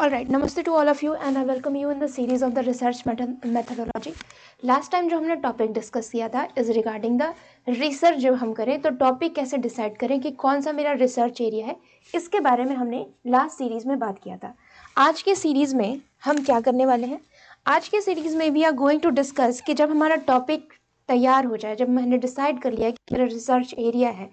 Alright, namaste to all of you and I welcome you in the series of the research methodology. Last time जो हमने topic discuss किया था is regarding the research. जब हम करें तो topic कैसे डिसाइड करें कि कौन सा मेरा रिसर्च एरिया है, इसके बारे में हमने लास्ट सीरीज में बात किया था। आज के सीरीज में हम क्या करने वाले हैं? आज के सीरीज में we are going to discuss कि जब हमारा टॉपिक तैयार हो जाए, जब मैंने डिसाइड कर लिया कि मेरा रिसर्च एरिया है,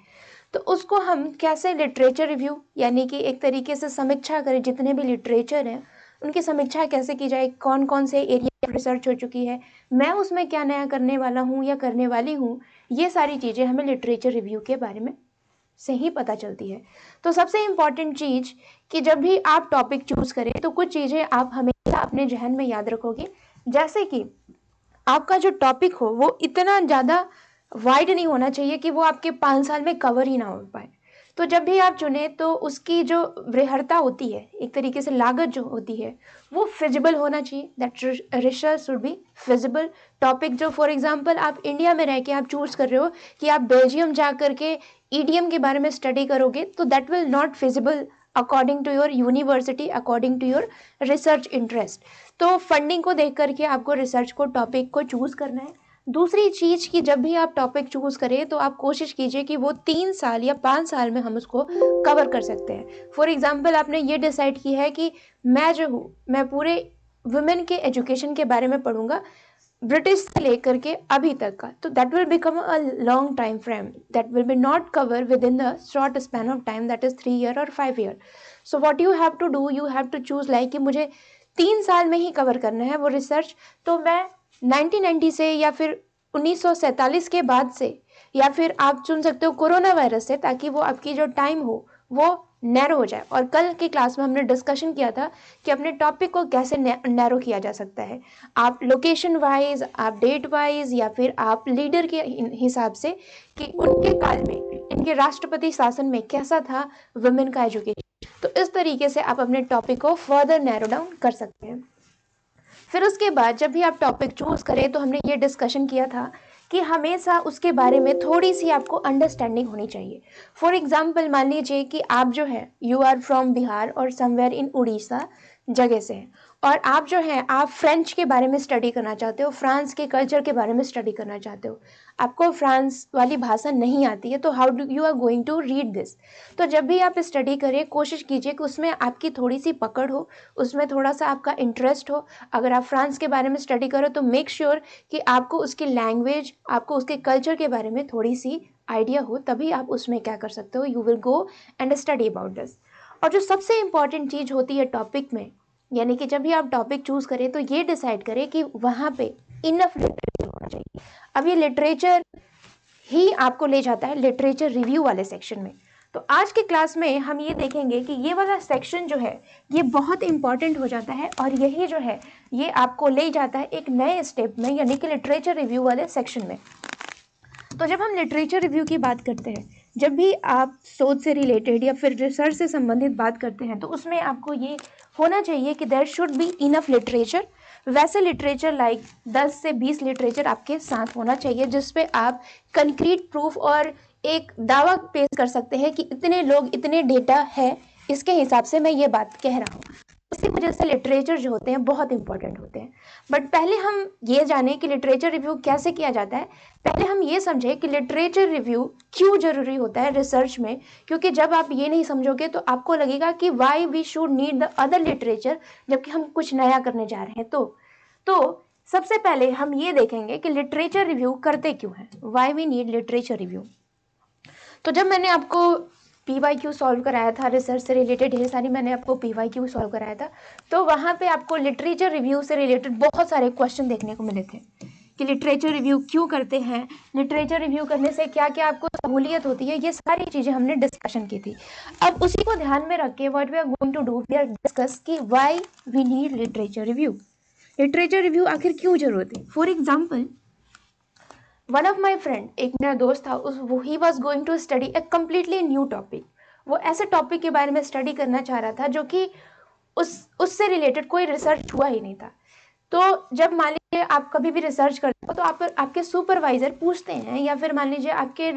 तो उसको हम कैसे लिटरेचर रिव्यू यानी कि एक तरीके से समीक्षा करें। जितने भी लिटरेचर हैं उनकी समीक्षा कैसे की जाए, कौन कौन से एरिया रिसर्च हो चुकी है, मैं उसमें क्या नया करने वाला हूँ या करने वाली हूँ, ये सारी चीज़ें हमें लिटरेचर रिव्यू के बारे में से ही पता चलती है। तो सबसे इम्पॉर्टेंट चीज़ कि जब भी आप टॉपिक चूज करें तो कुछ चीज़ें आप हमेशा अपने जहन में याद रखोगे, जैसे कि आपका जो टॉपिक हो वो इतना ज़्यादा वाइड नहीं होना चाहिए कि वो आपके 5 साल में कवर ही ना हो पाए। तो जब भी आप चुने तो उसकी जो वृहरता होती है, एक तरीके से लागत जो होती है, वो फिजिबल होना चाहिए। That research should be feasible. Topic जो फॉर एग्जांपल आप इंडिया में रह के आप चूज कर रहे हो कि आप बेल्जियम जा करके ईडीएम के बारे में स्टडी करोगे, तो that will not feasible according to your university, according to your research interest. तो फंडिंग को देख करके आपको रिसर्च को टॉपिक को चूज करना है। दूसरी चीज कि जब भी आप टॉपिक चूज करें तो आप कोशिश कीजिए कि वो 3 साल या 5 साल में हम उसको कवर कर सकते हैं। फॉर एग्जाम्पल आपने ये डिसाइड की है कि मैं जो हूँ मैं पूरे वुमेन के एजुकेशन के बारे में पढ़ूंगा, ब्रिटिश से लेकर के अभी तक का, तो that will become a long time frame, that will be not cover within the short span of time, that is 3 year और 5 year. So what you have to do, you have to choose like कि मुझे 3 साल में ही cover करना है वो research. तो मैं 1990 से या फिर 1947 के बाद से, या फिर आप चुन सकते हो कोरोना वायरस से, ताकि वो आपकी जो टाइम हो वो नैरो हो जाए। और कल की क्लास में हमने डिस्कशन किया था कि अपने टॉपिक को कैसे नैरो किया जा सकता है। आप लोकेशन वाइज, आप डेट वाइज, या फिर आप लीडर के हिसाब से कि उनके काल में, इनके राष्ट्रपति शासन में कैसा था वुमेन का एजुकेशन। तो इस तरीके से आप अपने टॉपिक को फर्दर नैरो डाउन कर सकते हैं। फिर उसके बाद जब भी आप टॉपिक चूज करें तो हमने ये डिस्कशन किया था कि हमेशा उसके बारे में थोड़ी सी आपको अंडरस्टैंडिंग होनी चाहिए। फॉर एग्जाम्पल मान लीजिए कि आप जो है यू आर फ्रॉम बिहार और समवेयर इन उड़ीसा जगह से हैं, और आप जो है आप फ्रेंच के बारे में स्टडी करना चाहते हो, फ्रांस के कल्चर के बारे में स्टडी करना चाहते हो, आपको फ्रांस वाली भाषा नहीं आती है, तो how do you are going to read this. तो जब भी आप स्टडी करें कोशिश कीजिए कि उसमें आपकी थोड़ी सी पकड़ हो, उसमें थोड़ा सा आपका इंटरेस्ट हो। अगर आप फ्रांस के बारे में स्टडी करो तो मेक श्योर कि आपको उसकी लैंग्वेज, आपको उसके कल्चर के बारे में थोड़ी सी आइडिया हो, तभी आप उसमें क्या कर सकते हो, you will go and study about this. और जो सबसे इंपॉर्टेंट चीज़ होती है टॉपिक में, यानी कि जब भी आप टॉपिक चूज करें तो ये डिसाइड करें कि वहाँ पे इनफ लिटरेचर होना चाहिए। अब ये लिटरेचर ही आपको ले जाता है लिटरेचर रिव्यू वाले सेक्शन में। तो आज के क्लास में हम ये देखेंगे कि ये वाला सेक्शन जो है ये बहुत इंपॉर्टेंट हो जाता है, और यही जो है ये आपको ले जाता है एक नए स्टेप में, यानी कि लिटरेचर रिव्यू वाले सेक्शन में। तो जब हम लिटरेचर रिव्यू की बात करते हैं, जब भी आप शोध से रिलेटेड या फिर रिसर्च से संबंधित बात करते हैं, तो उसमें आपको ये होना चाहिए कि there should be enough literature. वैसे लिटरेचर लाइक 10 से 20 लिटरेचर आपके साथ होना चाहिए, जिसपे आप कंक्रीट प्रूफ और एक दावा पेश कर सकते हैं कि इतने लोग, इतने डेटा है, इसके हिसाब से मैं ये बात कह रहा हूँ। उसी वजह से लिटरेचर जो होते हैं बहुत इंपॉर्टेंट होते हैं। बट पहले हम ये जाने कि लिटरेचर रिव्यू कैसे किया जाता है। पहले हम ये समझें कि लिटरेचर रिव्यू क्यों जरूरी होता है रिसर्च में, क्योंकि जब आप ये नहीं समझोगे तो आपको लगेगा कि why we should need the other literature, जबकि हम कुछ नया करने जा रहे हैं। तो सबसे पहले हम ये देखेंगे कि लिटरेचर रिव्यू करते क्यों हैं, why we need literature review. तो जब मैंने आपको PYQ सॉल्व कराया था, रिसर्च से रिलेटेड ढेर सारी मैंने आपको PYQ सॉल्व कराया था, तो वहाँ पे आपको लिटरेचर रिव्यू से रिलेटेड बहुत सारे क्वेश्चन देखने को मिले थे कि लिटरेचर रिव्यू क्यों करते हैं, लिटरेचर रिव्यू करने से क्या क्या आपको सहूलियत होती है, ये सारी चीज़ें हमने डिस्कशन की थी। अब उसी को ध्यान में रख के what we are going to do, we are discuss कि why we need literature review. Literature review आखिर क्यों जरूरत है। For example one of my friend, एक मेरा दोस्त था, वो he was going to study a completely new topic. वो ऐसे टॉपिक के बारे में स्टडी करना चाह रहा था जो कि उससे रिलेटेड कोई रिसर्च हुआ ही नहीं था। तो जब मान लीजिए आप कभी भी रिसर्च करते हो तो आपके सुपरवाइजर पूछते हैं, या फिर मान लीजिए आपके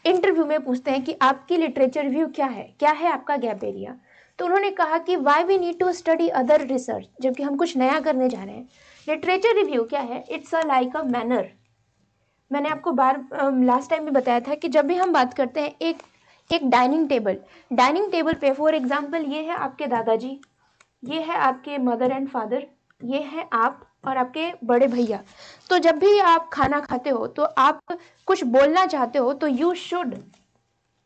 इंटरव्यू में पूछते हैं कि आपकी लिटरेचर रिव्यू क्या है आपका गैप एरिया। तो उन्होंने कहा कि why we need to study other research, जबकि हम कुछ नया करने जा रहे हैं। लिटरेचर रिव्यू क्या है? It's a like a manner. मैंने आपको लास्ट टाइम भी बताया था कि जब भी हम बात करते हैं एक डाइनिंग टेबल पे फॉर एग्जाम्पल ये है आपके दादाजी, ये है आपके मदर एंड फादर, ये है आप और आपके बड़े भैया। तो जब भी आप खाना खाते हो तो आप कुछ बोलना चाहते हो तो यू शुड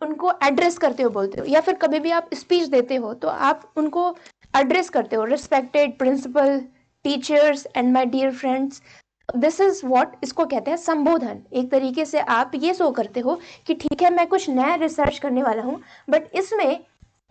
उनको एड्रेस करते हो बोलते हो, या फिर कभी भी आप स्पीच देते हो तो आप उनको एड्रेस करते हो, respected principal, teachers and my dear friends. This is what, इसको कहते हैं संबोधन। एक तरीके से आप ये शो करते हो कि ठीक है मैं कुछ नया रिसर्च करने वाला हूँ, बट इसमें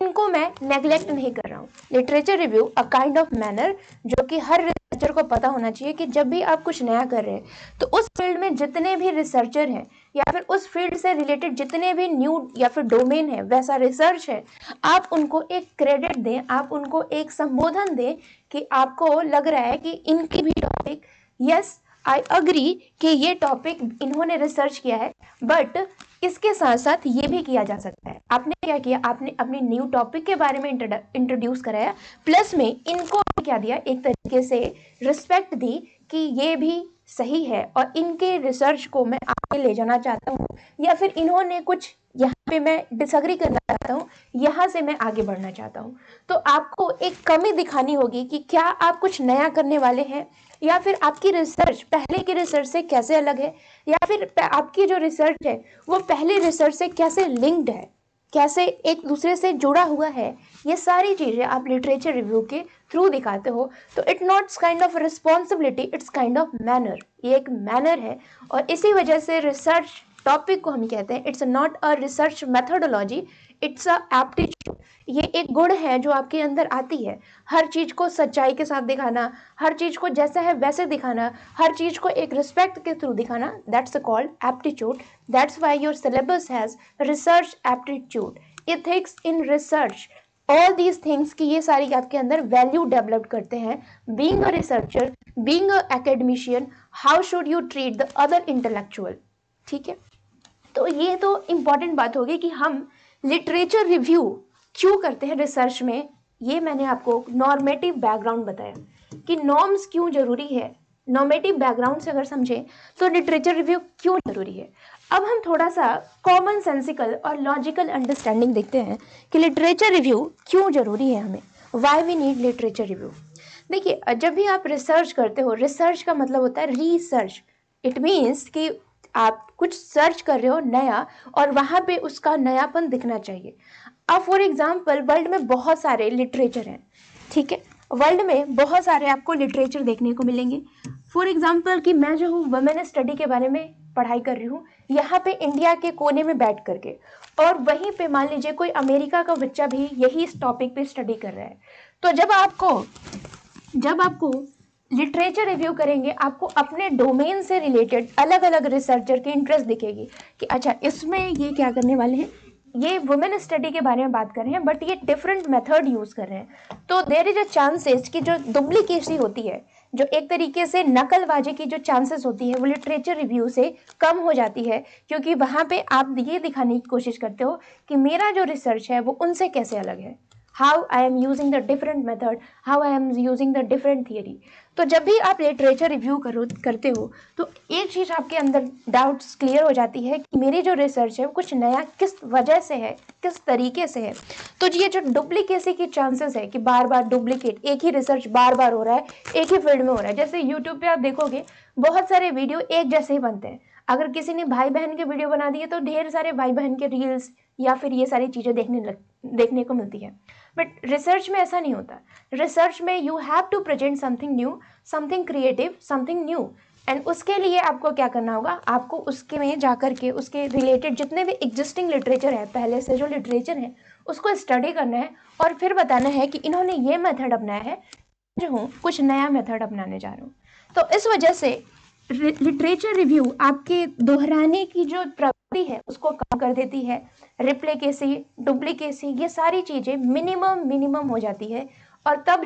इनको मैं नेग्लेक्ट नहीं कर रहा हूँ। Literature review a kind of manner, जो कि हर रिसर्चर को पता होना चाहिए कि जब भी आप कुछ नया कर रहे हैं तो उस फील्ड में जितने भी रिसर्चर हैं या फिर उस फील्ड से रिलेटेड जितने भी न्यू या फिर डोमेन है, वैसा रिसर्च है, आप उनको एक क्रेडिट दें, आप उनको एक संबोधन दें कि आपको लग रहा है कि इनकी भी टॉपिक, यस आई अग्री कि ये टॉपिक इन्होंने रिसर्च किया है, बट इसके साथ साथ ये भी किया जा सकता है। आपने क्या किया? आपने अपने न्यू टॉपिक के बारे में इंट्रोड्यूस कराया, प्लस में इनको क्या दिया, एक तरीके से रिस्पेक्ट दी कि ये भी सही है और इनके रिसर्च को मैं आगे ले जाना चाहता हूँ, या फिर इन्होंने कुछ यहाँ पे मैं डिसएग्री करना चाहता हूँ, यहाँ से मैं आगे बढ़ना चाहता हूँ। तो आपको एक कमी दिखानी होगी कि क्या आप कुछ नया करने वाले हैं, या फिर आपकी रिसर्च पहले की रिसर्च से कैसे अलग है, या फिर आपकी जो रिसर्च है वो पहले रिसर्च से कैसे लिंक्ड है, कैसे एक दूसरे से जुड़ा हुआ है। ये सारी चीजें आप लिटरेचर रिव्यू के थ्रू दिखाते हो। तो it not kind of responsibility, it's kind of manner. ये एक मैनर है, और इसी वजह से रिसर्च टॉपिक को हम कहते हैं it's not a research methodology, it's a aptitude. ये एक गुण है जो आपके अंदर आती है, हर चीज को सच्चाई के साथ दिखाना, हर चीज को जैसा है वैसे दिखाना, हर चीज को एक रिस्पेक्ट के थ्रू दिखाना। That's called aptitude. That's why your syllabus has research aptitude, ethics in research, all these things की ये सारी आपके अंदर वैल्यू डेवलप करते हैं। Being a researcher, being a academician, how should you treat the other intellectual. ठीक है, तो ये तो इंपॉर्टेंट बात होगी कि हम लिटरेचर रिव्यू क्यों करते हैं रिसर्च में। ये मैंने आपको नॉर्मेटिव बैकग्राउंड बताया कि नॉर्म्स क्यों जरूरी है। नॉर्मेटिव बैकग्राउंड से अगर समझें तो लिटरेचर रिव्यू क्यों जरूरी है। अब हम थोड़ा सा कॉमन सेंसिकल और लॉजिकल अंडरस्टैंडिंग देखते हैं कि लिटरेचर रिव्यू क्यों जरूरी है हमें, why we need literature review. देखिए, जब भी आप रिसर्च करते हो, रिसर्च का मतलब होता है रिसर्च। इट मीन्स कि आप कुछ सर्च कर रहे हो नया, और वहां पे उसका नयापन दिखना चाहिए। अब फॉर एग्जाम्पल वर्ल्ड में बहुत सारे लिटरेचर हैं, ठीक है, वर्ल्ड में बहुत सारे आपको लिटरेचर देखने को मिलेंगे। फॉर एग्जाम्पल कि मैं जो हूँ वुमेन स्टडी के बारे में पढ़ाई कर रही हूँ यहाँ पे इंडिया के कोने में बैठ करके, और वहीं पे मान लीजिए कोई अमेरिका का बच्चा भी यही इस टॉपिक पे स्टडी कर रहा है। तो जब आपको लिटरेचर रिव्यू करेंगे, आपको अपने डोमेन से रिलेटेड अलग अलग रिसर्चर की इंटरेस्ट दिखेगी कि अच्छा इसमें ये क्या करने वाले हैं, ये वुमेन स्टडी के बारे में बात कर रहे हैं बट ये डिफरेंट मेथड यूज कर रहे हैं। तो देयर इज अ चांसेस कि जो डुप्लीकेसी होती है, जो एक तरीके से नकलबाजी की जो चांसेस होती है, वो लिटरेचर रिव्यू से कम हो जाती है, क्योंकि वहां पे आप ये दिखाने की कोशिश करते हो कि मेरा जो रिसर्च है वो उनसे कैसे अलग है, how I am using the different method, how I am using the different theory। तो जब भी आप लिटरेचर रिव्यू करते हो तो एक चीज आपके अंदर डाउट्स क्लियर हो जाती है कि मेरी जो रिसर्च है वो कुछ नया किस वजह से है, किस तरीके से है। तो ये जो डुप्लीकेसी की चांसेस है कि बार बार डुप्लीकेट, एक ही रिसर्च बार बार हो रहा है, एक ही फील्ड में हो रहा है। जैसे यूट्यूब पे आप देखोगे बहुत सारे वीडियो एक जैसे ही बनते हैं, अगर किसी ने भाई बहन के वीडियो बना दिए तो ढेर सारे भाई बहन के रील्स या फिर ये सारी चीजें देखने को मिलती है। बट रिसर्च में ऐसा नहीं होता। रिसर्च में you have to present something new, something creative, something new, and उसके लिए आपको क्या करना होगा, आपको उसके में जाकर के उसके रिलेटेड जितने भी एग्जिस्टिंग लिटरेचर है, पहले से जो लिटरेचर है उसको स्टडी करना है, और फिर बताना है कि इन्होंने ये मेथड अपनाया है, जो हूँ कुछ नया मेथड अपनाने जा रहा हूँ। तो इस वजह से लिटरेचर रिव्यू आपके दोहराने की जो प्रवृत्ति है उसको कम कर देती है। रिप्लिकेसी, डुप्लीकेसी, ये सारी चीजें मिनिमम हो जाती है, और तब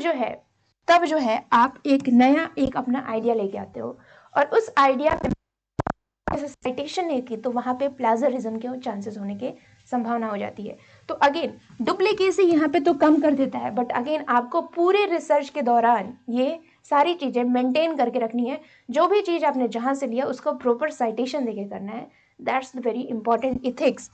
जो है आप एक नया एक अपना आइडिया लेके आते हो, और उस आइडिया पे साइटेशन नहीं की तो वहां पे प्लेजरिज्म के चांसेस होने की संभावना हो जाती है। तो अगेन डुप्लीकेसी यहाँ पे तो कम कर देता है, बट अगेन आपको पूरे रिसर्च के दौरान ये सारी चीजें मेंटेन करके रखनी है। जो भी चीज आपने जहां से लिया उसको प्रॉपर साइटेशन देके करना है। That's the very important ethics.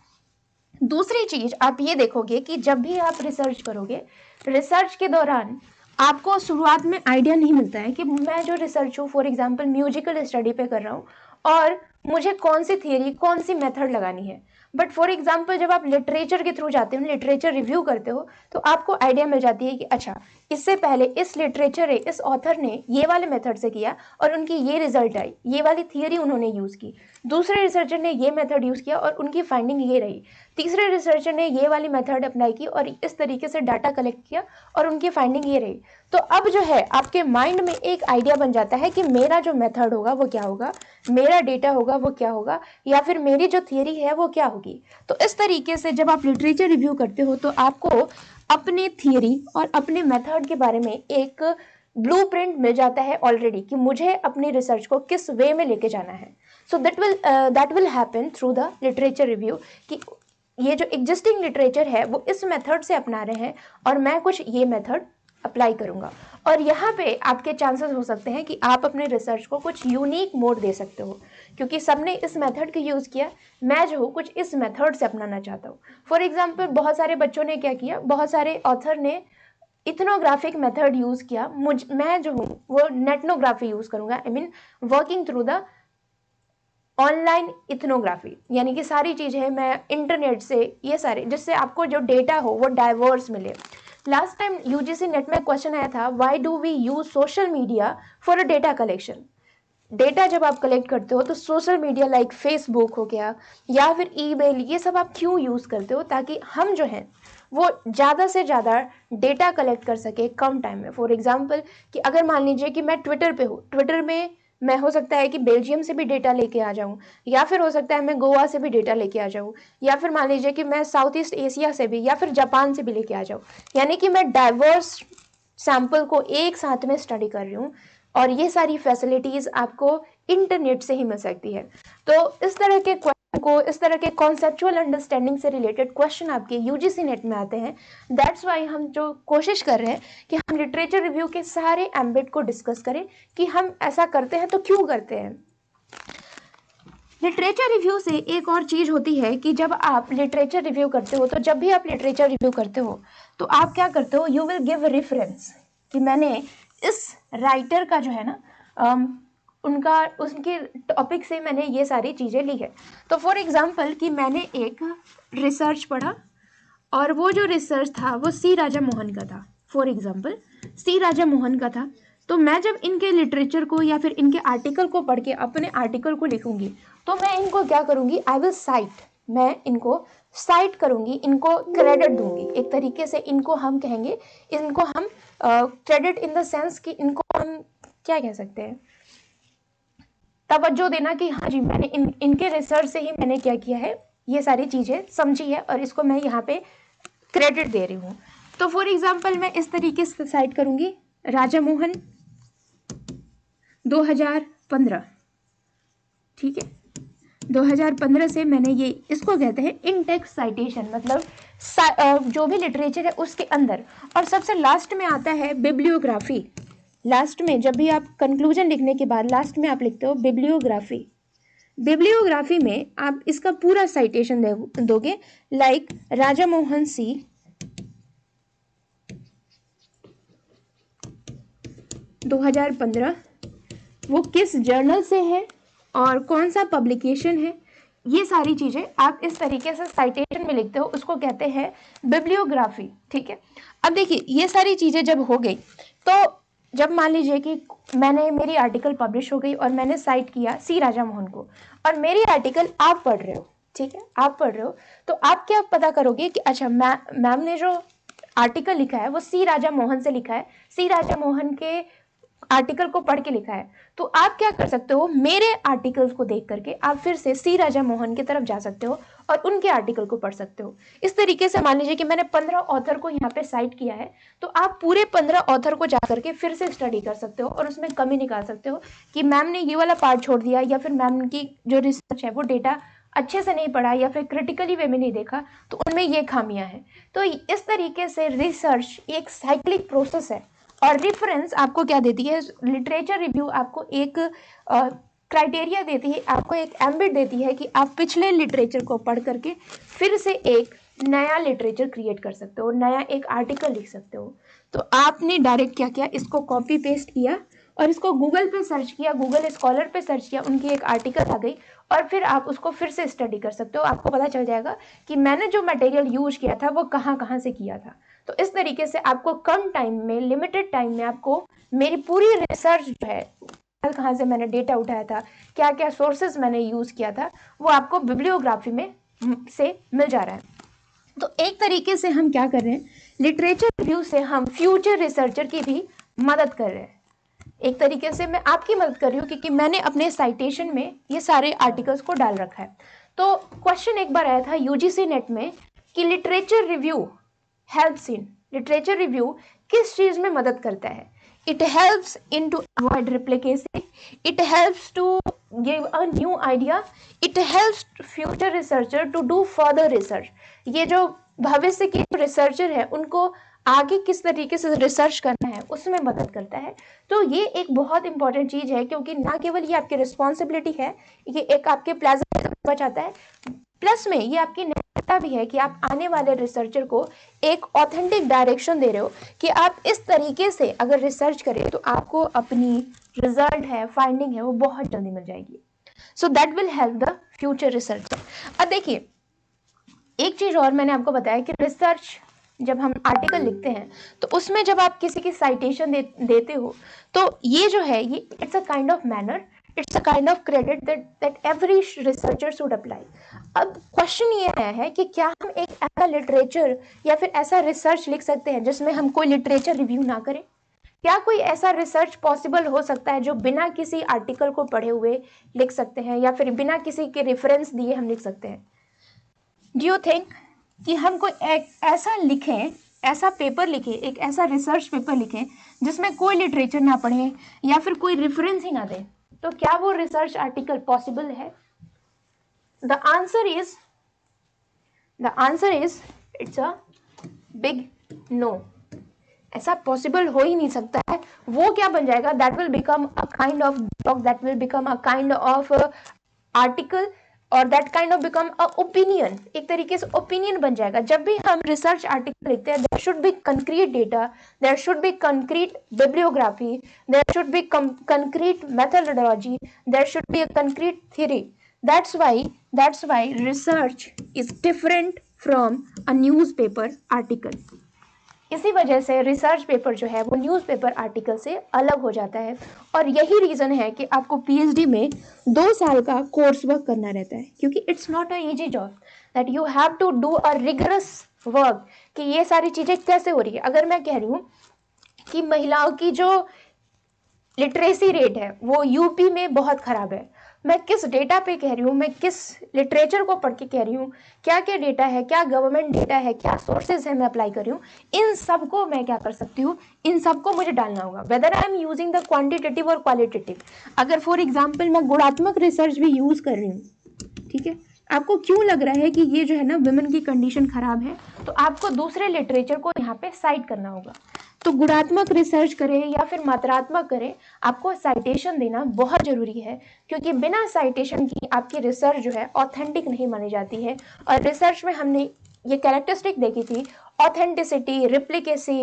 दूसरी चीज आप ये देखोगे कि जब भी आप रिसर्च करोगे, रिसर्च के दौरान आपको शुरुआत में आइडिया नहीं मिलता है कि मैं जो रिसर्च हूँ, फॉर एग्जांपल म्यूजिकल स्टडी पे कर रहा हूँ और मुझे कौन सी थियरी, कौन सी मेथड लगानी है। बट फॉर एग्जांपल जब आप लिटरेचर के थ्रू जाते हो, लिटरेचर रिव्यू करते हो, तो आपको आइडिया मिल जाती है कि अच्छा इससे पहले इस लिटरेचर है, इस ऑथर ने ये वाले मेथड से किया और उनकी ये रिजल्ट आई, ये वाली थियरी उन्होंने यूज की। दूसरे रिसर्चर ने ये मेथड यूज किया और उनकी फाइंडिंग ये रही। तीसरे रिसर्चर ने ये वाली मेथड अप्लाई की और इस तरीके से डाटा कलेक्ट किया और उनकी फाइंडिंग ये रही। तो अब जो है आपके माइंड में एक आइडिया बन जाता है कि मेरा जो मेथड होगा वो क्या होगा, मेरा डेटा होगा वो क्या होगा, या फिर मेरी जो थियरी है वो क्या होगी। तो इस तरीके से जब आप लिटरेचर रिव्यू करते हो तो आपको अपने थियरी और अपने मेथड के बारे में एक ब्लूप्रिंट मिल जाता है ऑलरेडी कि मुझे अपनी रिसर्च को किस वे में लेके जाना है। So that will happen through the literature review कि ये जो एग्जिस्टिंग लिटरेचर है वो इस मेथड से अपना रहे हैं और मैं कुछ ये मेथड अप्लाई करूंगा। और यहाँ पे आपके चांसेस हो सकते हैं कि आप अपने रिसर्च को कुछ यूनिक मोड दे सकते हो, क्योंकि सबने इस मेथड को यूज़ किया, मैं जो हूँ कुछ इस मेथड से अपनाना चाहता हूँ। फॉर एग्जाम्पल बहुत सारे बच्चों ने क्या किया, बहुत सारे ऑथर ने इथनोग्राफिक मेथड यूज़ किया, मैं जो हूँ वो नेटनोग्राफी यूज़ करूंगा। I mean working through the online ethnography, यानी कि सारी चीज़ है मैं इंटरनेट से, ये सारे जिससे आपको जो डेटा हो वो डाइवर्स मिले। लास्ट टाइम यूजीसी नेट में क्वेश्चन आया था, why do we use social media for a data collection. Data जब आप कलेक्ट करते हो तो सोशल मीडिया लाइक फेसबुक हो गया या फिर ईमेल, ये सब आप क्यों यूज़ करते हो, ताकि हम जो हैं वो ज़्यादा से ज़्यादा डेटा कलेक्ट कर सके कम टाइम में। फॉर एग्जाम्पल कि अगर मान लीजिए कि मैं ट्विटर पे हूँ, ट्विटर में मैं हो सकता है कि बेल्जियम से भी डेटा लेके आ जाऊँ, या फिर हो सकता है मैं गोवा से भी डेटा लेके आ जाऊँ, या फिर मान लीजिए कि मैं साउथ ईस्ट एशिया से भी या फिर जापान से भी लेके आ जाऊँ। यानी कि मैं डाइवर्स सैंपल को एक साथ में स्टडी कर रही हूँ और ये सारी फैसिलिटीज आपको इंटरनेट से ही मिल सकती है। तो इस तरह के क्वेश्चन को, इस तरह के कॉन्सेप्चुअल अंडरस्टैंडिंग से रिलेटेड क्वेश्चन आपके यूजीसी नेट में आते हैं। दैट्स वाई हम जो कोशिश कर रहे हैं कि हम लिटरेचर रिव्यू के सारे एम्बिट को डिस्कस करें कि हम ऐसा करते हैं तो क्यों करते हैं। लिटरेचर रिव्यू से एक और चीज होती है कि जब आप लिटरेचर रिव्यू करते हो, तो जब भी आप लिटरेचर रिव्यू करते हो तो आप क्या करते हो, यू विल गिव रेफरेंस कि मैंने इस राइटर का जो है ना उसके टॉपिक से मैंने ये सारी चीज़ें ली है। तो फॉर एग्जाम्पल कि मैंने एक रिसर्च पढ़ा और वो जो रिसर्च था वो सी राजा मोहन का था, फॉर एग्जाम्पल सी राजा मोहन का था। तो मैं जब इनके लिटरेचर को या फिर इनके आर्टिकल को पढ़ के अपने आर्टिकल को लिखूंगी, तो मैं इनको क्या करूंगी, आई विल साइट, मैं इनको साइट करूंगी, इनको क्रेडिट दूंगी। एक तरीके से इनको हम कहेंगे, इनको हम क्रेडिट इन द सेंस कि इनको हम क्या कह सकते हैं, तवज्जो देना कि हाँ जी मैंने इनके रिसर्च से ही मैंने क्या किया है, ये सारी चीज़ें समझी है और इसको मैं यहाँ पे क्रेडिट दे रही हूँ। तो फॉर एग्जाम्पल मैं इस तरीके से साइट करूंगी, राजा मोहन 2015, ठीक है, 2015 से मैंने ये, इसको कहते हैं इन टेक्स्ट साइटेशन, मतलब जो भी लिटरेचर है उसके अंदर। और सबसे लास्ट में आता है बिब्लियोग्राफी। लास्ट में जब भी आप कंक्लूजन लिखने के बाद लास्ट में आप लिखते हो बिब्लियोग्राफी। बिब्लियोग्राफी में आप इसका पूरा साइटेशन दोगे, लाइक राजा मोहन सी 2015, वो किस जर्नल से है और कौन सा पब्लिकेशन है, ये सारी चीजें आप इस तरीके से साइटेशन में लिखते हो, उसको कहते हैं बिब्लियोग्राफी। ठीक है, अब देखिए ये सारी चीजें जब हो गई, तो जब मान लीजिए कि मेरी आर्टिकल पब्लिश हो गई और मैंने साइट किया सी राजा मोहन को, और मेरी आर्टिकल आप पढ़ रहे हो, ठीक है, आप पढ़ रहे हो, तो आप क्या पता करोगे कि अच्छा मैम ने जो आर्टिकल लिखा है वो सी राजा मोहन से लिखा है, सी राजा मोहन के आर्टिकल को पढ़ के लिखा है। तो आप क्या कर सकते हो, मेरे आर्टिकल्स को देख करके आप फिर से सी राजा मोहन की तरफ जा सकते हो और उनके आर्टिकल को पढ़ सकते हो। इस तरीके से मान लीजिए कि मैंने 15 ऑथर को यहाँ पे साइट किया है, तो आप पूरे 15 ऑथर को जा करके फिर से स्टडी कर सकते हो और उसमें कमी निकाल सकते हो कि मैम ने ये वाला पार्ट छोड़ दिया, या फिर मैम की जो रिसर्च है वो डेटा अच्छे से नहीं पढ़ा या फिर क्रिटिकली वे में नहीं देखा, तो उनमें ये खामियां हैं। तो इस तरीके से रिसर्च एक साइक्लिक प्रोसेस है। और रेफरेंस आपको क्या देती है, लिटरेचर रिव्यू आपको एक क्राइटेरिया देती है, आपको एक एम्बिट देती है कि आप पिछले लिटरेचर को पढ़ करके फिर से एक नया लिटरेचर क्रिएट कर सकते हो, नया एक आर्टिकल लिख सकते हो। तो आपने डायरेक्ट क्या किया, इसको कॉपी पेस्ट किया और इसको गूगल पे सर्च किया, गूगल स्कॉलर पे सर्च किया, उनकी एक आर्टिकल आ गई और फिर आप उसको फिर से स्टडी कर सकते हो। आपको पता चल जाएगा कि मैंने जो मटेरियल यूज किया था वो कहाँ कहाँ से किया था। तो इस तरीके से आपको कम टाइम में, लिमिटेड टाइम में आपको मेरी पूरी रिसर्च जो है, कहाँ से मैंने डेटा उठाया था, क्या क्या सोर्सेज मैंने यूज किया था, वो आपको बिब्लियोग्राफी में से मिल जा रहा है। तो एक तरीके से हम क्या कर रहे हैं, लिटरेचर रिव्यू से हम फ्यूचर रिसर्चर की भी मदद कर रहे हैं। एक तरीके से मैं आपकी मदद कर रही हूँ क्योंकि मैंने अपने साइटेशन में ये सारे आर्टिकल्स को डाल रखा है। तो क्वेश्चन एक बार आया था यूजीसी नेट में कि literature review helps in, literature review किस चीज में मदद करता है। It helps in to avoid replication, it helps to give a new idea, it helps future researcher to do further research. ये जो भविष्य के रिसर्चर है उनको आगे किस तरीके से रिसर्च करना है उसमें मदद करता है। तो ये एक बहुत इंपॉर्टेंट चीज है क्योंकि ना केवल ये आपकी रिस्पॉन्सिबिलिटी है, ये एक आपके प्लेजर बचाता है, प्लस में ये आपकी नैतिकता भी है कि आप आने वाले रिसर्चर को एक ऑथेंटिक डायरेक्शन दे रहे हो कि आप इस तरीके से अगर रिसर्च करें तो आपको अपनी रिजल्ट है, फाइंडिंग है, वो बहुत जल्दी मिल जाएगी। So that will help the future researcher. अब देखिए एक चीज और मैंने आपको बताया कि रिसर्च जब हम आर्टिकल लिखते हैं तो उसमें जब आप किसी की साइटेशन देते हो तो ये जो है ये it's a kind of manner, it's a kind of credit that every researcher should apply. अब क्वेश्चन ये आया है कि क्या हम एक ऐसा लिटरेचर या फिर ऐसा रिसर्च लिख सकते हैं जिसमें हम कोई लिटरेचर रिव्यू ना करें। क्या कोई ऐसा रिसर्च पॉसिबल हो सकता है जो बिना किसी आर्टिकल को पढ़े हुए लिख सकते हैं या फिर बिना किसी के रेफरेंस दिए हम लिख सकते हैं। डू यू थिंक कि हम कोई एक ऐसा लिखें, ऐसा पेपर लिखें, एक ऐसा रिसर्च पेपर लिखें जिसमें कोई लिटरेचर ना पढ़े या फिर कोई रेफरेंस ही ना दे, तो क्या वो रिसर्च आर्टिकल पॉसिबल है? The answer is it's a big no. ऐसा पॉसिबल हो ही नहीं सकता है। वो क्या बन जाएगा, that will become a kind of blog, that will become a kind of article और that kind of become a opinion. एक तरीके से ओपिनियन बन जाएगा। जब भी हम रिसर्च आर्टिकल लिखते हैं there should be concrete data, there should be concrete bibliography, there should be concrete methodology, there should be a concrete theory. that's why research is different from a newspaper article। इसी वजह से research paper जो है वो newspaper article से अलग हो जाता है। और यही रीज़न है कि आपको पीएचडी में 2 साल का कोर्स वर्क करना रहता है क्योंकि it's not a easy job that you have to do a rigorous work कि ये सारी चीज़ें कैसे हो रही है। अगर मैं कह रही हूँ कि महिलाओं की जो लिटरेसी रेट है वो यूपी में बहुत खराब है, मैं किस डेटा पे कह रही हूँ, मैं किस लिटरेचर को पढ़ के कह रही हूँ, क्या क्या डेटा है, क्या गवर्नमेंट डेटा है, क्या सोर्सेज है मैं अप्लाई कर रही हूँ, इन सब को मैं क्या कर सकती हूँ, इन सबको मुझे डालना होगा whether I am using the quantitative और क्वालिटेटिव। अगर फॉर एग्जाम्पल मैं गुणात्मक रिसर्च भी यूज कर रही हूँ, ठीक है, आपको क्यों लग रहा है कि ये जो है ना वुमेन की कंडीशन खराब है, तो आपको दूसरे लिटरेचर को यहाँ पे साइट करना होगा। तो गुणात्मक रिसर्च करें या फिर मात्रात्मक करें, आपको साइटेशन देना बहुत जरूरी है क्योंकि बिना साइटेशन की आपकी रिसर्च जो है ऑथेंटिक नहीं मानी जाती है। और रिसर्च में हमने ये कैरेक्टरिस्टिक देखी थी, authenticity, replicacy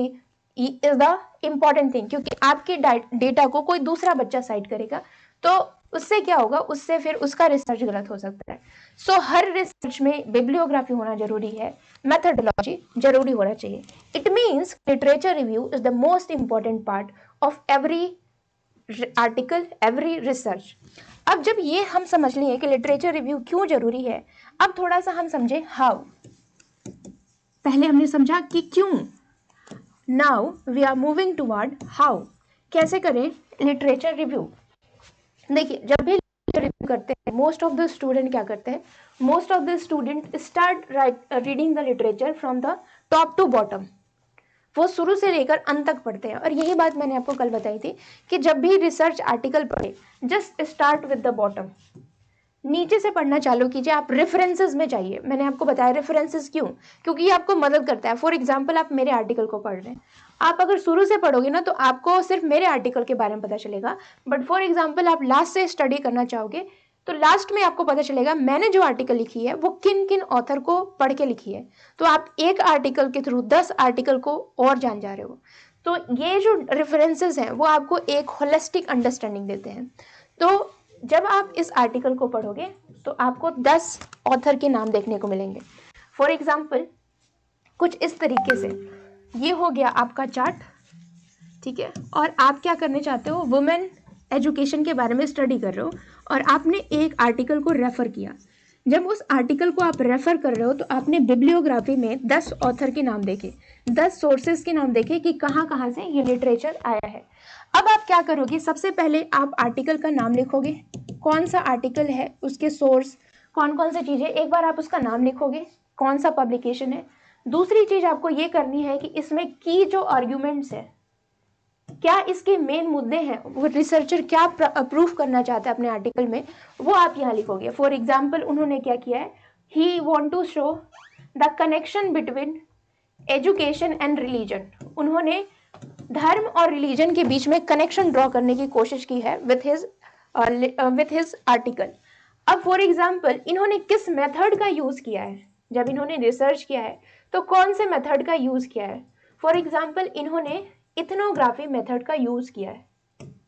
is the important thing, क्योंकि आपके डेटा को कोई दूसरा बच्चा साइट करेगा तो उससे क्या होगा, उससे फिर उसका रिसर्च गलत हो सकता है। सो हर रिसर्च में बिब्लियोग्राफी होना जरूरी है, मेथोडोलॉजी जरूरी होना चाहिए। It means literature review is the most important part of every article, every research. अब जब ये हम समझ लिए कि लिटरेचर रिव्यू क्यों जरूरी है, अब थोड़ा सा हम समझे हाउ। पहले हमने समझा कि क्यों, now we are moving toward how, कैसे करें लिटरेचर रिव्यू। देखिए जब भी रिव्यू करते हैं मोस्ट ऑफ द स्टूडेंट क्या करते हैं, most of the student start reading the literature from the top to bottom, वो शुरू से लेकर अंत तक पढ़ते हैं। और यही बात मैंने आपको कल बताई थी कि जब भी रिसर्च आर्टिकल पढ़े just start with the bottom, नीचे से पढ़ना चालू कीजिए, आप रेफरेंसेस में जाइए। मैंने आपको बताया रेफरेंसेस क्यों, क्योंकि ये आपको मदद करता है। फॉर एग्जांपल आप मेरे आर्टिकल को पढ़ रहे हैं, आप अगर शुरू से पढ़ोगे ना तो आपको सिर्फ मेरे आर्टिकल के बारे में पता चलेगा, बट फॉर एग्जांपल आप लास्ट से स्टडी करना चाहोगे तो लास्ट में आपको पता चलेगा मैंने जो आर्टिकल लिखी है वो किन किन ऑथर को पढ़ के लिखी है। तो आप एक आर्टिकल के थ्रू 10 आर्टिकल को और जान जा रहे हो। तो ये जो रेफरेंसेस हैं वो आपको एक होलिस्टिक अंडरस्टैंडिंग देते हैं। तो जब आप इस आर्टिकल को पढ़ोगे तो आपको 10 ऑथर के नाम देखने को मिलेंगे। फॉर एग्जाम्पल कुछ इस तरीके से, ये हो गया आपका चार्ट, ठीक है। और आप क्या करने चाहते हो, वुमेन एजुकेशन के बारे में स्टडी कर रहे हो और आपने एक आर्टिकल को रेफर किया। जब उस आर्टिकल को आप रेफर कर रहे हो तो आपने बिब्लियोग्राफी में 10 ऑथर के नाम देखे, 10 सोर्सेज के नाम देखे कि कहाँ कहाँ से ये लिटरेचर आया है। अब आप क्या करोगे, सबसे पहले आप आर्टिकल का नाम लिखोगे, कौन सा आर्टिकल है, उसके सोर्स कौन कौन सी चीज़ें, एक बार आप उसका नाम लिखोगे, कौन सा पब्लिकेशन है। दूसरी चीज़ आपको ये करनी है कि इसमें की जो आर्ग्यूमेंट्स है, क्या इसके मेन मुद्दे हैं, वो रिसर्चर क्या प्रूफ करना चाहता है अपने आर्टिकल में, वो आप यहाँ लिखोगे। फॉर एग्जाम्पल उन्होंने क्या किया है, he want to show the connection between education and religion. उन्होंने धर्म और रिलीजन के बीच में कनेक्शन ड्रॉ करने की कोशिश की है विथ हिज आर्टिकल। अब फॉर एग्जाम्पल इन्होंने किस मेथड का यूज किया है, जब इन्होंने रिसर्च किया है तो कौन से मेथड का यूज किया है। फॉर एग्जाम्पल इन्होंने इथनोग्राफी मेथड का यूज किया है,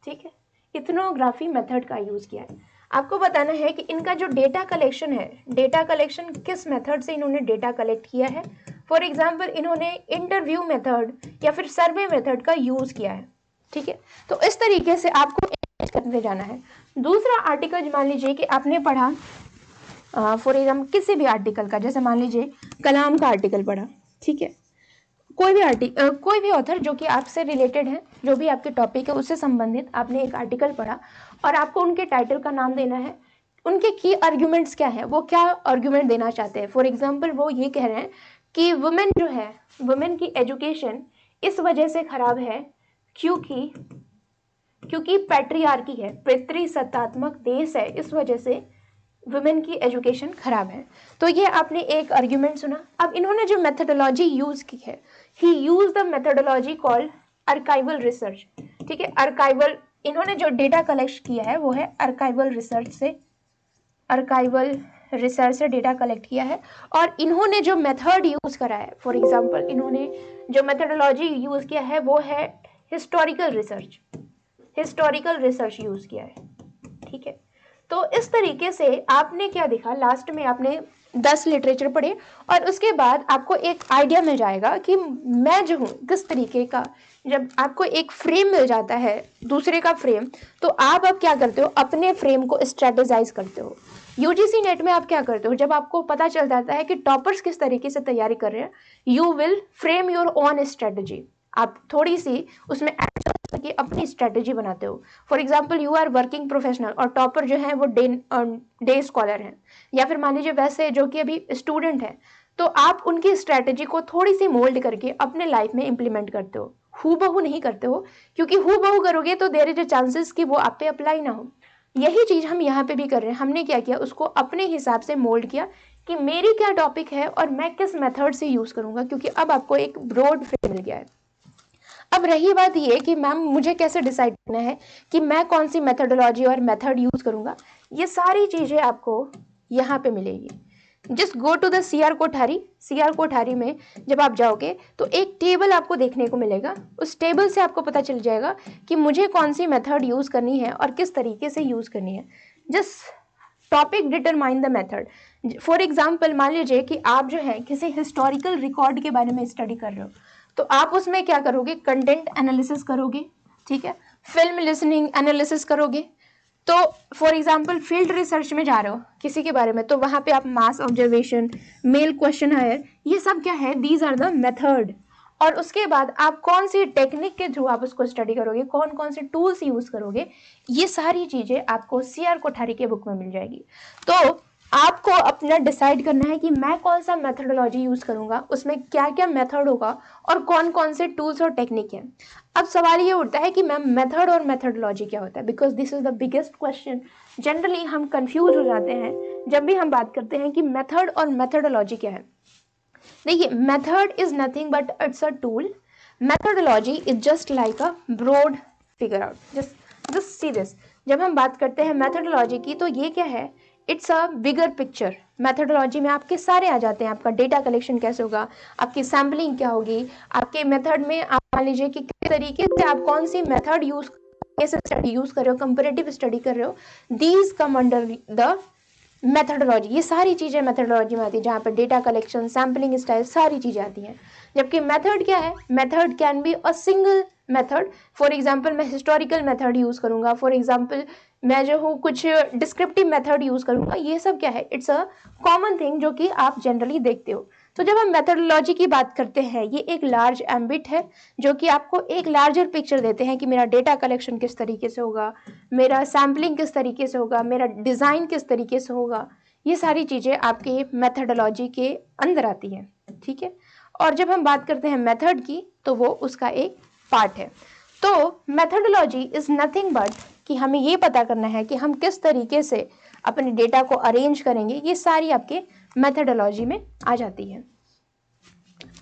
ठीक है, इथनोग्राफी मेथड का यूज किया है। आपको बताना है कि इनका जो डेटा कलेक्शन है, डेटा कलेक्शन किस मेथड से इन्होंने डेटा कलेक्ट किया है। फॉर एग्जाम्पल इन्होंने इंटरव्यू मेथड या फिर सर्वे मेथड का यूज किया है, ठीक है। तो इस तरीके से आपको करते जाना है। दूसरा आर्टिकल मान लीजिए कि आपने पढ़ा फॉर एग्जाम्पल किसी भी आर्टिकल का, जैसे मान लीजिए कलाम का आर्टिकल पढ़ा, ठीक है, कोई भी ऑथर जो कि आपसे रिलेटेड है, जो भी आपके टॉपिक है उससे संबंधित आपने एक आर्टिकल पढ़ा और आपको उनके टाइटल का नाम देना है, उनके की आर्ग्यूमेंट्स क्या है, वो क्या आर्ग्यूमेंट देना चाहते हैं। फॉर एग्जाम्पल वो ये कह रहे हैं कि वुमेन जो है, वुमेन की एजुकेशन इस वजह से खराब है क्योंकि पैट्रियार्की है, पितृसत्तात्मक देश है, इस वजह से वुमेन की एजुकेशन खराब है। तो ये आपने एक आर्ग्यूमेंट सुना। अब इन्होंने जो मेथोडोलॉजी यूज की है, he use the methodology called archival research, ठीक है। आर्काइवल, इन्होंने जो डेटा कलेक्ट किया है वो है आर्काइवल रिसर्च से डेटा कलेक्ट किया है। और इन्होंने जो मेथड यूज करा है, फॉर एग्जाम्पल इन्होंने जो मेथोडोलॉजी यूज किया है वो है हिस्टोरिकल रिसर्च यूज किया है, ठीक है। तो इस तरीके से आपने क्या देखा, लास्ट में आपने 10 लिटरेचर पढ़े और उसके बाद आपको एक आइडिया मिल जाएगा कि मैं जो हूँ किस तरीके का। जब आपको एक फ्रेम मिल जाता है, दूसरे का फ्रेम, तो आप अब क्या करते हो, अपने फ्रेम को स्ट्रेटेजाइज करते हो। यूजीसी नेट में आप क्या करते हो, जब आपको पता चल जाता है कि टॉपर्स किस तरीके से तैयारी कर रहे हैं, you will frame your own strategy. आप थोड़ी सी उसमें कि अपनी स्ट्रेटेजी बनाते हो। For example you are working professional और टॉपर जो है वो डे स्कॉलर हैं, या फिर मान लीजिए वैसे जो कि अभी स्टूडेंट है, तो आप उनकी स्ट्रेटेजी को थोड़ी सी मोल्ड करके अपने लाइफ में इंप्लीमेंट करते हो। हूबहू नहीं करते हो, क्योंकि हूबहू करोगे तो देयर इज अ चांसेस कि वो आप पे अप्लाई ना हो। यही चीज हम यहाँ पे भी कर रहे हैं। हमने क्या किया, उसको अपने हिसाब से मोल्ड किया कि मेरी क्या टॉपिक है और मैं किस मेथड से यूज करूंगा, क्योंकि अब आपको एक ब्रॉड फ्रेम मिल गया है। अब रही बात ये कि मैम मुझे कैसे डिसाइड करना है कि मैं कौन सी मेथोडोलॉजी और मेथड यूज करूंगा, ये सारी चीजें आपको यहाँ पे मिलेगी। Just go to the CR Kothari में जब आप जाओगे तो एक टेबल आपको देखने को मिलेगा। उस टेबल से आपको पता चल जाएगा कि मुझे कौन सी मेथड यूज करनी है और किस तरीके से यूज करनी है। Just topic determine the method. For example मान लीजिए कि आप जो है किसी हिस्टोरिकल रिकॉर्ड के बारे में स्टडी कर रहे हो, तो आप उसमें क्या करोगे, कंटेंट एनालिसिस करोगे, ठीक है, फिल्म लिसनिंग एनालिसिस करोगे। तो फॉर एग्जांपल फील्ड रिसर्च में जा रहे हो किसी के बारे में, तो वहां पे आप मास ऑब्जर्वेशन, मेल क्वेश्चनर, ये सब क्या है, दीज आर द मेथड। और उसके बाद आप कौन सी टेक्निक के थ्रू आप उसको स्टडी करोगे, कौन कौन से टूल्स यूज करोगे, ये सारी चीजें आपको सीआर कोठारी के बुक में मिल जाएगी। तो आपको अपना डिसाइड करना है कि मैं कौन सा मेथडोलॉजी यूज करूंगा, उसमें क्या क्या मेथड होगा और कौन कौन से टूल्स और टेक्निक है। अब सवाल ये उठता है कि मैम मेथड और मेथडोलॉजी क्या होता है, because this is the biggest question. Generally हम कंफ्यूज हो जाते हैं जब भी हम बात करते हैं कि मेथड और मेथडोलॉजी क्या है। देखिए, method is nothing but it's a tool, methodology is just like a broad figure out. Just see this, जब हम बात करते हैं मेथडोलॉजी की तो ये क्या है, it's a bigger picture. Methodology में आपके सारे आ जाते हैं, आपका डेटा कलेक्शन कैसे होगा, आपकी सैम्पलिंग क्या होगी, आपके मेथड में आप मान लीजिए कि किस तरीके से आप कौन सी method use case study use कर रहे हो, कंपेरेटिव स्टडी कर रहे हो, these come under the methodology. ये सारी चीजें मेथडोलॉजी में आती है, जहाँ पे डेटा कलेक्शन, सैम्पलिंग स्टाइल, सारी चीजें आती हैं। जबकि मेथड क्या है, method can be a single method. For example मैं हिस्टोरिकल मेथड यूज करूंगा, फॉर एग्जाम्पल मैं जो हूँ कुछ डिस्क्रिप्टिव मेथड यूज करूंगा, ये सब क्या है, इट्स अ कॉमन थिंग जो कि आप जनरली देखते हो। तो जब हम मेथडोलॉजी की बात करते हैं, ये एक लार्ज एम्बिट है जो कि आपको एक लार्जर पिक्चर देते हैं कि मेरा डेटा कलेक्शन किस तरीके से होगा, मेरा सैम्पलिंग किस तरीके से होगा, मेरा डिज़ाइन किस तरीके से होगा। ये सारी चीज़ें आपके मेथडोलॉजी के अंदर आती हैं, ठीक है। और जब हम बात करते हैं मेथड की तो वो उसका एक पार्ट है। तो मेथडोलॉजी इज नथिंग बट कि हमें ये पता करना है कि हम किस तरीके से अपने डेटा को अरेंज करेंगे, ये सारी आपके मेथडोलॉजी में आ जाती है।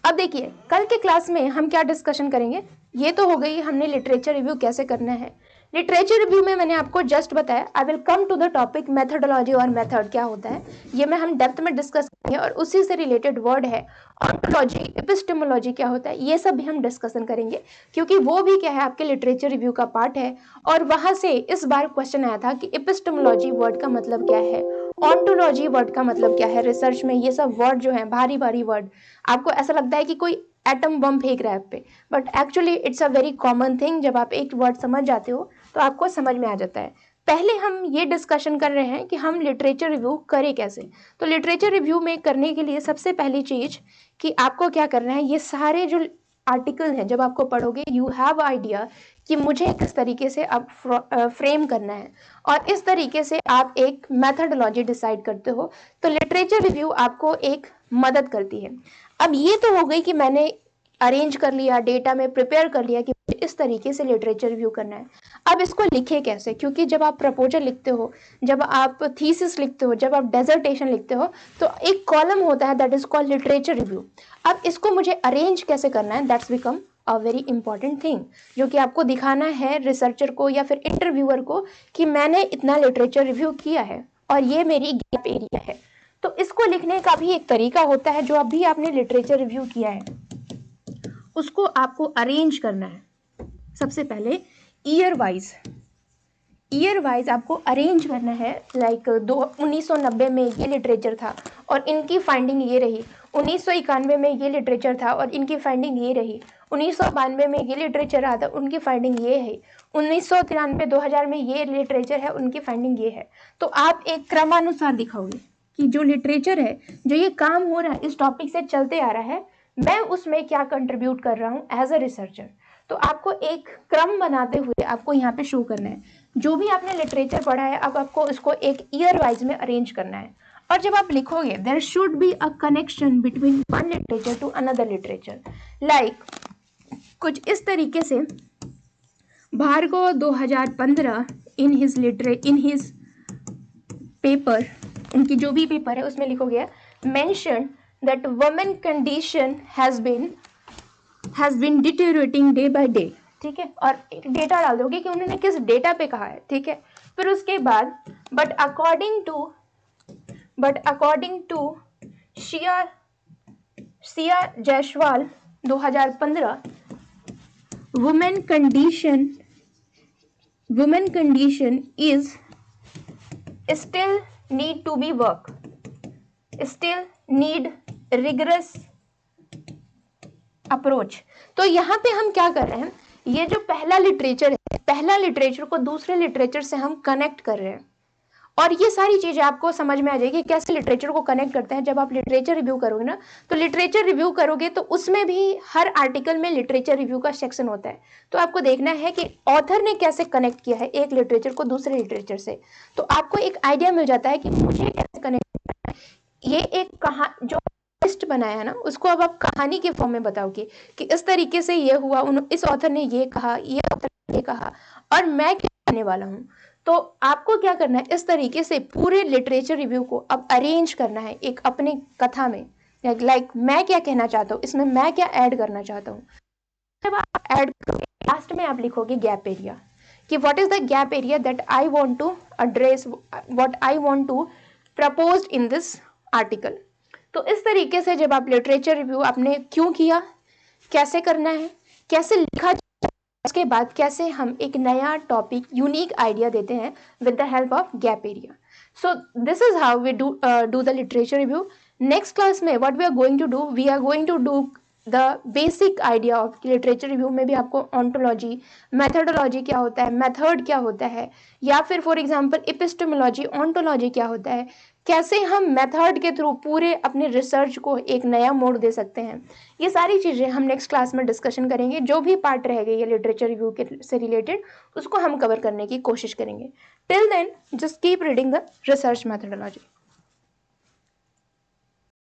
अब देखिए, कल के क्लास में हम क्या डिस्कशन करेंगे, ये तो हो गई हमने लिटरेचर रिव्यू कैसे करना है। लिटरेचर रिव्यू में मैंने आपको जस्ट बताया, I will come to the topic methodology और मेथड क्या होता है, ये मैं हम डेप्थ में डिस्कस करेंगे। और उसी से रिलेटेड वर्ड है ऑन्टोलॉजी, एपिस्टेमोलॉजी क्या होता है, ये सब भी हम डिस्कशन करेंगे, क्योंकि वो भी क्या है, आपके लिटरेचर रिव्यू का पार्ट है। और वहां से इस बार क्वेश्चन आया था कि एपिस्टेमोलॉजी वर्ड का मतलब क्या है, ऑन्टोलॉजी वर्ड का मतलब क्या है। रिसर्च में ये सब वर्ड जो है, भारी भारी वर्ड, आपको ऐसा लगता है कि कोई एटम बम फेंक रहा है आप पे, but actually it's a very common thing. जब आप एक वर्ड समझ जाते हो तो आपको समझ में आ जाता है। पहले हम ये डिस्कशन कर रहे हैं कि हम लिटरेचर रिव्यू करें कैसे। तो लिटरेचर रिव्यू में करने के लिए सबसे पहली चीज कि आपको क्या करना है, ये सारे जो आर्टिकल हैं जब आपको पढ़ोगे, यू हैव आइडिया कि मुझे किस तरीके से अब फ्रेम करना है, और इस तरीके से आप एक मेथडोलॉजी डिसाइड करते हो। तो लिटरेचर रिव्यू आपको एक मदद करती है। अब ये तो हो गई कि मैंने अरेंज कर लिया, डेटा में प्रिपेयर कर लिया कि इस तरीके से लिटरेचर रिव्यू करना है। अब इसको लिखे कैसे, क्योंकि जब आप प्रपोजल लिखते हो, जब आप थीसिस लिखते हो, जब आप डेजर्टेशन लिखते हो, तो एक कॉलम होता है that is called literature review. अब इसको मुझे अरेंज कैसे करना है, that's become a very important thing, जो कि आपको दिखाना है रिसर्चर को या फिर इंटरव्यूअर को कि मैंने इतना लिटरेचर रिव्यू किया है और ये मेरी गैप एरिया है। तो इसको लिखने का भी एक तरीका होता है, जो अभी आपने लिटरेचर रिव्यू किया है उसको आपको अरेंज करना है। सबसे पहले ईयर वाइज आपको अरेंज करना है। लाइक 1990 में ये लिटरेचर था और इनकी फाइंडिंग ये रही, 1991 में ये लिटरेचर था और इनकी फाइंडिंग ये रही, 1992 में ये लिटरेचर आया था, उनकी फाइंडिंग ये है, 1993 2000 में ये लिटरेचर है, उनकी फाइंडिंग ये है। तो आप एक क्रमानुसार दिखाओगे कि जो लिटरेचर है, जो ये काम हो रहा है, इस टॉपिक से चलते आ रहा है, मैं उसमें क्या कंट्रीब्यूट कर रहा हूँ एज अ रिसर्चर। तो आपको एक क्रम बनाते हुए आपको यहाँ पे शो करना है, जो भी आपने लिटरेचर पढ़ा है अब आपको इसको एक ईयर वाइज में अरेंज करना है। और जब आप लिखोगे, there should be a connection between one literature to another literature. Like कुछ इस तरीके से, भार्गव 2015 इन हिज पेपर, उनकी जो भी पेपर है उसमें लिखोगे mention that women condition has been deteriorating day by day, ठीक है। और एक डेटा डाल दोगे कि उन्होंने किस डेटा पे कहा है, ठीक है। फिर उसके बाद but according to Siya Jaiswal 2015 women condition is still need to be work, still need rigorous approach। तो यहाँ पे हम क्या कर रहे हैं, ये जो पहला लिटरेचर है, पहला लिटरेचर को दूसरे लिटरेचर से हम कनेक्ट कर रहे हैं और ये सारी चीज़ें आपको समझ में आ जाएगी कैसे लिटरेचर को कनेक्ट करते हैं। जब आप लिटरेचर रिव्यू करोगे ना, तो लिटरेचर रिव्यू करोगे तो उसमें भी हर आर्टिकल में लिटरेचर रिव्यू का सेक्शन होता है। तो आपको देखना है कि ऑथर ने कैसे कनेक्ट किया है एक लिटरेचर को दूसरे लिटरेचर से। तो आपको एक आइडिया मिल जाता है कि मुझे कैसे कनेक्ट करना है। ये एक कहा जो लिस्ट बनाया है ना, उसको अब आप कहानी के फॉर्म में बताओगे कि इस तरीके से ये हुआ, इस ऑथर ने ये कहा, ये ऑथर ने ये कहा, और मैं क्या करने वाला हूँ। तो आपको क्या करना है, इस तरीके से पूरे लिटरेचर रिव्यू को अब अरेंज करना है एक अपने कथा में। लाइक मैं क्या कहना चाहता हूँ, इसमें मैं क्या ऐड करना चाहता हूँ। जब आप ऐड करोगे, लास्ट में आप लिखोगे गैप एरिया, कि what is the gap area that I want to address, what I want to propose in this article. तो इस तरीके से जब आप लिटरेचर रिव्यू आपने क्यों किया, कैसे करना है, कैसे लिखा, उसके बाद कैसे हम एक नया टॉपिक यूनिक आइडिया देते हैं with the help of gap area. So this is how we do the literature review. Next class में what we are going to do, we are going to do the basic idea of literature review में भी आपको ontology, methodology क्या होता है, method क्या होता है, या फिर फॉर एग्जांपल एपिस्टेमोलॉजी, ऑन्टोलॉजी क्या होता है, कैसे हम मेथड के थ्रू पूरे अपने रिसर्च को एक नया मोड़ दे सकते हैं। ये सारी चीज़ें हम नेक्स्ट क्लास में डिस्कशन करेंगे। जो भी पार्ट रह गई है लिटरेचर रिव्यू के से रिलेटेड, उसको हम कवर करने की कोशिश करेंगे। Till then just keep reading the research methodology.